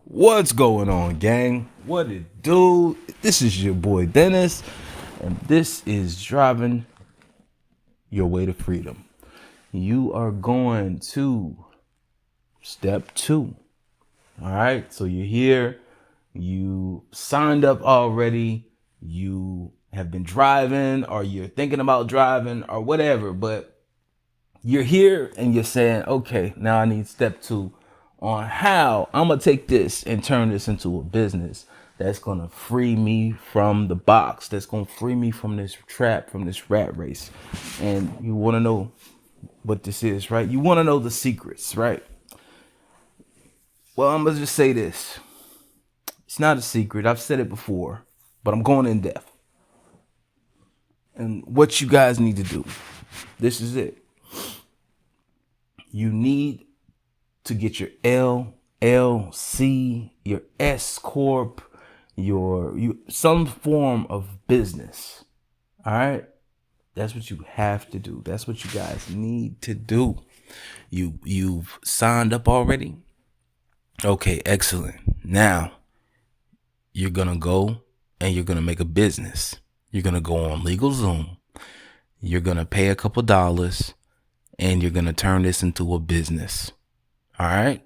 What's going on, gang? What it do? This is your boy Dennis, and this is Driving Your Way to Freedom. You are going to step 2. All right, so you're here, you signed up already, you have been driving, or you're thinking about driving, or whatever, but you're here and you're saying, okay, now I need step 2 on how I'm gonna take this and turn this into a business that's gonna free me from the box, that's gonna free me from this trap, from this rat race. And you want to know what this is, right? You want to know the secrets, right? Well, I'm gonna just say this: it's not a secret. I've said it before, but I'm going in depth. And what you guys need to do, this is it. You need to get your LLC, your S corp, your some form of business. All right, that's what you have to do. That's what you guys need to do. You've signed up already. Okay, excellent. Now you're gonna go and you're gonna make a business. You're gonna go on LegalZoom. You're gonna pay a couple dollars, and you're gonna turn this into a business. All right.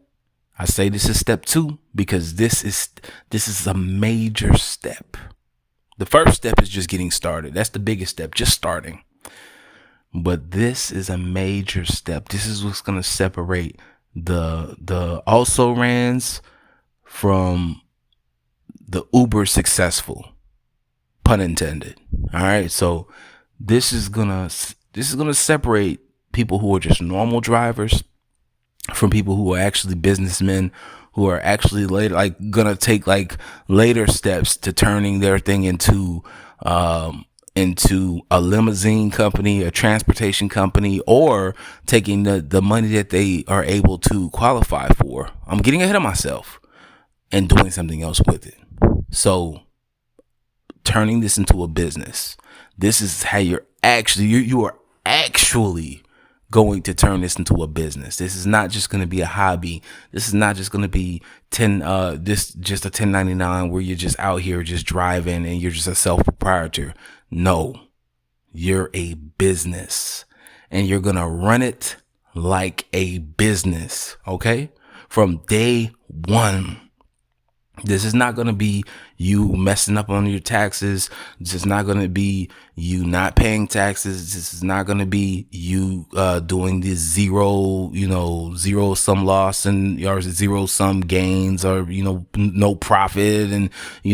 I say this is step 2 because this is a major step. The first step is just getting started. That's the biggest step, just starting. But this is a major step. This is what's going to separate the also rans from the uber successful, pun intended. All right. So this is going to separate people who are just normal drivers from people who are actually businessmen, who are actually gonna take later steps to turning their thing into a limousine company, a transportation company, or taking the money that they are able to qualify for. I'm getting ahead of myself and doing something else with it. So turning this into a business. This is how you are actually going to turn this into a business. This is not just going to be a hobby. This is not just going to be just a 1099 where you're just out here just driving and you're just a self-proprietor. No, you're a business and you're going to run it like a business. Okay. From day one. This is not going to be you messing up on your taxes. This is not going to be you not paying taxes. This is not going to be you doing this zero sum loss or zero sum gains or, no profit and,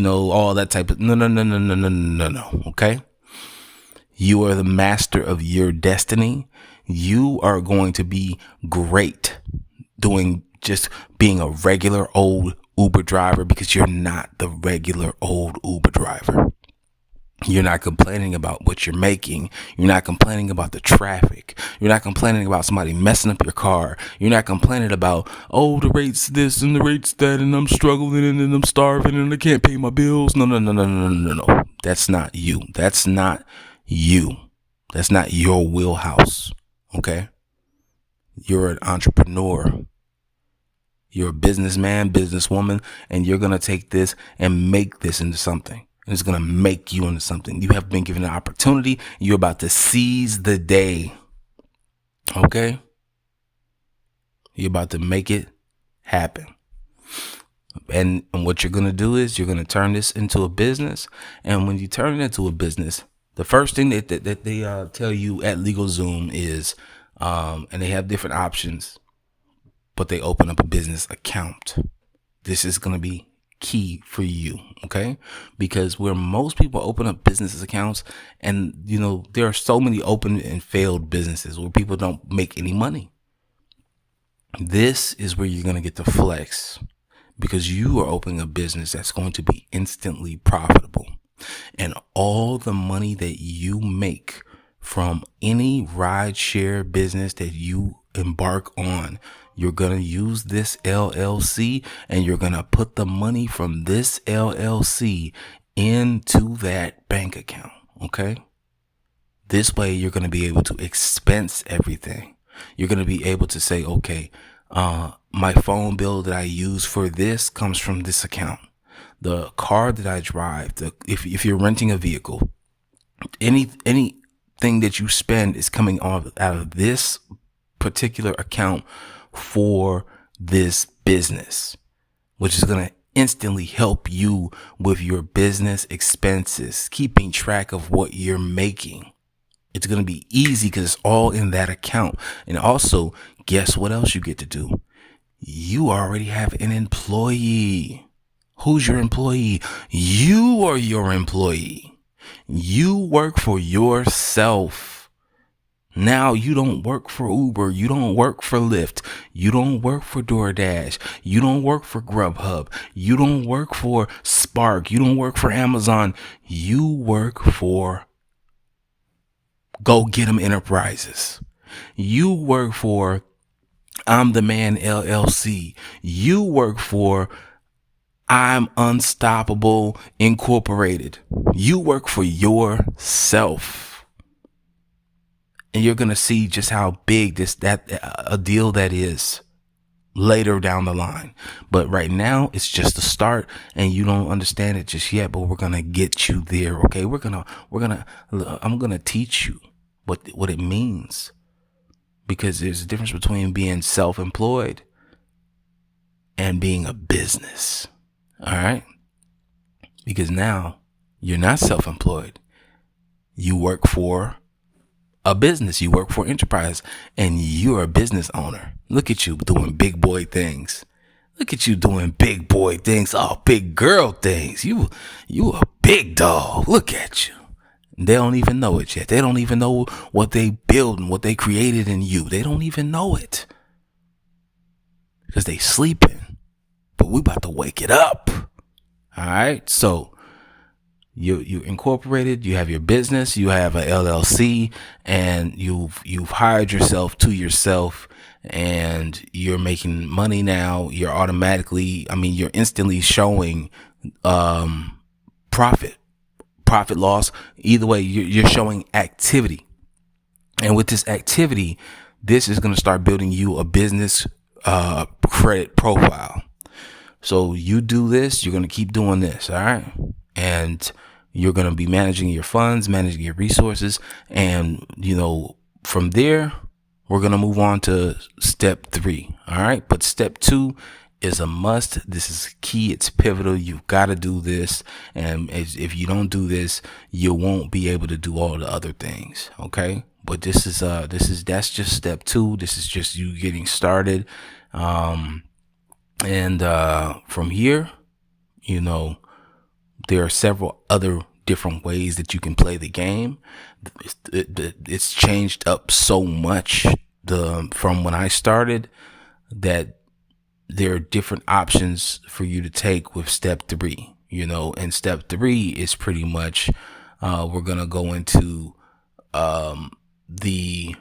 all that type of no. Okay. You are the master of your destiny. You are going to be great doing just being a regular old Uber driver because you're not the regular old Uber driver. You're not complaining about what you're making. You're not complaining about the traffic. You're not complaining about somebody messing up your car. You're not complaining about, the rate's this and the rate's that and I'm struggling and I'm starving and I can't pay my bills. No. That's not you. That's not you. That's not your wheelhouse. Okay? You're an entrepreneur. You're a businessman, businesswoman, and you're going to take this and make this into something. And it's going to make you into something. You have been given an opportunity. You're about to seize the day. Okay? You're about to make it happen. And what you're going to do is you're going to turn this into a business. And when you turn it into a business, the first thing that they tell you at LegalZoom is, and they have different options, but they open up a business account. This is going to be key for you, okay? Because where most people open up business accounts and, there are so many open and failed businesses where people don't make any money. This is where you're going to get the flex because you are opening a business that's going to be instantly profitable. And all the money that you make from any rideshare business that you embark on, you're going to use this LLC and you're going to put the money from this LLC into that bank account. Okay. This way you're going to be able to expense everything. You're going to be able to say, okay, My phone bill that I use for this comes from this account. The car that I drive, if you're renting a vehicle, anything that you spend is coming out of this particular account for this business, which is going to instantly help you with your business expenses, keeping track of what you're making. It's going to be easy because it's all in that account. And also, guess what else you get to do? You already have an employee. Who's your employee? You are your employee. You work for yourself. Now you don't work for Uber. You don't work for Lyft. You don't work for DoorDash. You don't work for Grubhub. You don't work for Spark. You don't work for Amazon. You work for Go Get 'em Enterprises. You work for I'm the Man LLC. You work for I'm Unstoppable Incorporated. You work for yourself. And you're going to see just how big a deal that is later down the line. But right now it's just the start and you don't understand it just yet, but we're going to get you there. Okay. I'm going to teach you what it means, because there's a difference between being self-employed and being a business. All right. Because now you're not self-employed. You work for a business. You work for enterprise and you're a business owner. Look at you doing big boy things. Look at you doing big boy things. Oh, big girl things. You a big dog. Look at you. They don't even know it yet. They don't even know what they build and what they created in you. They don't even know it because they sleeping, but we about to wake it up. All right. So you incorporated, you have your business, you have a LLC, and you've hired yourself to yourself, and you're making money now. You're instantly showing profit loss. Either way, you're showing activity. And with this activity, this is going to start building you a business credit profile. So you do this, you're going to keep doing this. All right. And you're going to be managing your funds, managing your resources. And, from there, we're going to move on to step 3. All right. But step 2 is a must. This is key. It's pivotal. You've got to do this. And if you don't do this, you won't be able to do all the other things. Okay. But that's just step 2. This is just you getting started. And from here, there are several other different ways that you can play the game. It's changed up so much from when I started that there are different options for you to take with step 3, and step 3 is pretty much, we're going to go into, the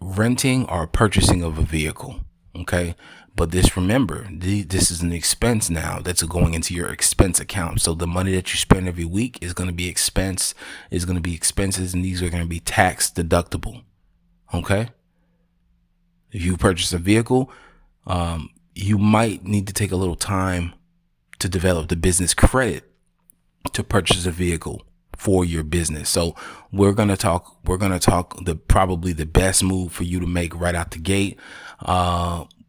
renting or purchasing of a vehicle. Okay. But remember, this is an expense now that's going into your expense account. So the money that you spend every week is going to be expenses, and these are going to be tax deductible. Okay. If you purchase a vehicle, you might need to take a little time to develop the business credit to purchase a vehicle for your business. So we're going to talk probably the best move for you to make right out the gate,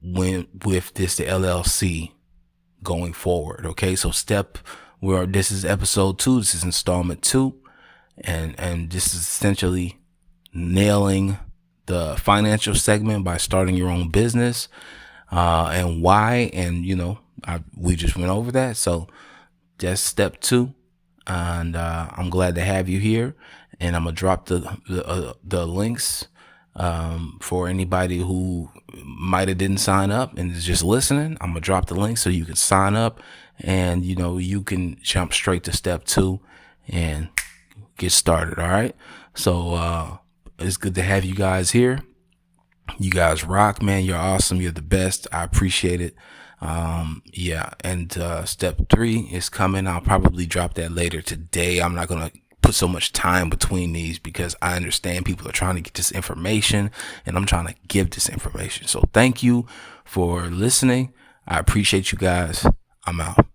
with the LLC going forward. Okay. So this is episode 2. This is installment 2. And this is essentially nailing the financial segment by starting your own business, and why. And, we just went over that. So that's step 2. And, I'm glad to have you here, and I'm going to drop the links, for anybody who might have didn't sign up and is just listening. I'm going to drop the link so you can sign up, and, you can jump straight to step 2 and get started. All right. So, it's good to have you guys here. You guys rock, man. You're awesome. You're the best. I appreciate it. And step 3 is coming. I'll probably drop that later today. I'm not going to put so much time between these, because I understand people are trying to get this information and I'm trying to give this information. So thank you for listening. I appreciate you guys. I'm out.